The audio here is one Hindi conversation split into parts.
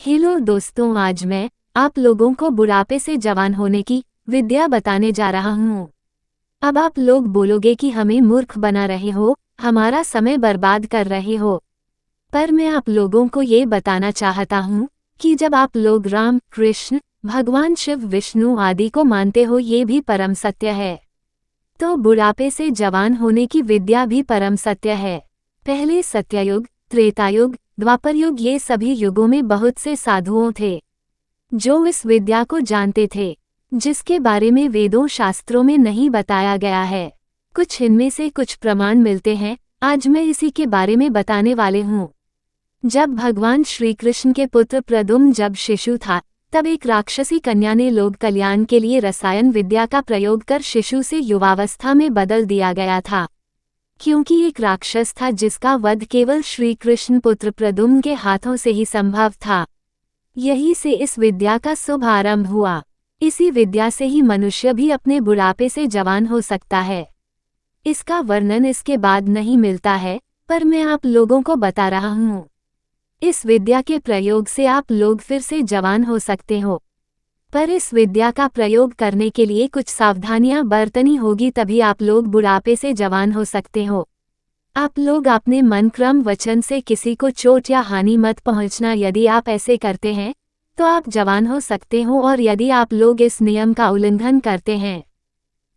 हेलो दोस्तों, आज मैं आप लोगों को बुढ़ापे से जवान होने की विद्या बताने जा रहा हूँ। अब आप लोग बोलोगे कि हमें मूर्ख बना रहे हो, हमारा समय बर्बाद कर रहे हो। पर मैं आप लोगों को ये बताना चाहता हूँ कि जब आप लोग राम, कृष्ण, भगवान शिव, विष्णु आदि को मानते हो, ये भी परम सत्य है। तो बुढ़ापे से जवान होने की विद्या भी परम सत्य है। पहले सत्ययुग, त्रेतायुग, द्वापरयुग, ये सभी युगों में बहुत से साधुओं थे जो इस विद्या को जानते थे, जिसके बारे में वेदों शास्त्रों में नहीं बताया गया है। कुछ इनमें से कुछ प्रमाण मिलते हैं, आज मैं इसी के बारे में बताने वाले हूँ। जब भगवान श्री कृष्ण के पुत्र प्रद्युम्न जब शिशु था, तब एक राक्षसी कन्या ने लोक कल्याण के लिए रसायन विद्या का प्रयोग कर शिशु से युवावस्था में बदल दिया गया था। क्योंकि एक राक्षस था जिसका वध केवल श्री कृष्ण पुत्र प्रद्युम्न के हाथों से ही संभव था। यही से इस विद्या का शुभ आरंभ हुआ। इसी विद्या से ही मनुष्य भी अपने बुढ़ापे से जवान हो सकता है। इसका वर्णन इसके बाद नहीं मिलता है, पर मैं आप लोगों को बता रहा हूँ। इस विद्या के प्रयोग से आप लोग फिर से जवान हो सकते हो, पर इस विद्या का प्रयोग करने के लिए कुछ सावधानियां बरतनी होगी, तभी आप लोग बुढ़ापे से जवान हो सकते हो। आप लोग अपने मन, क्रम, वचन से किसी को चोट या हानि मत पहुंचना। यदि आप ऐसे करते हैं तो आप जवान हो सकते हो, और यदि आप लोग इस नियम का उल्लंघन करते हैं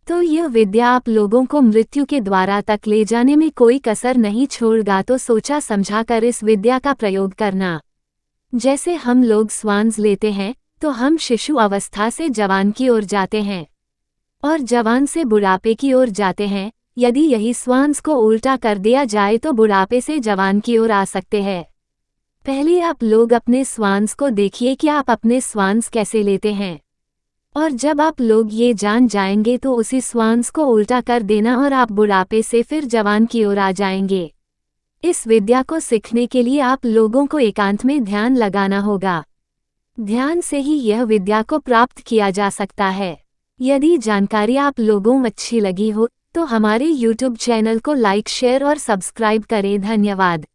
तो यह विद्या आप लोगों को मृत्यु के द्वारा तक ले जाने में कोई कसर नहीं छोड़ेगा। तो सोचा समझा कर इस विद्या का प्रयोग करना। जैसे हम लोग श्वास लेते हैं तो हम शिशु अवस्था से जवान की ओर जाते हैं और जवान से बुढ़ापे की ओर जाते हैं। यदि यही श्वास को उल्टा कर दिया जाए तो बुढ़ापे से जवान की ओर आ सकते हैं। पहले आप लोग अपने श्वास को देखिए कि आप अपने श्वास कैसे लेते हैं, और जब आप लोग ये जान जाएंगे तो उसी श्वास को उल्टा कर देना और आप बुढ़ापे से फिर जवान की ओर आ जाएंगे। इस विद्या को सीखने के लिए आप लोगों को एकांत में ध्यान लगाना होगा। ध्यान से ही यह विद्या को प्राप्त किया जा सकता है। यदि जानकारी आप लोगों अच्छी लगी हो तो हमारे YouTube चैनल को लाइक, शेयर और सब्सक्राइब करें। धन्यवाद।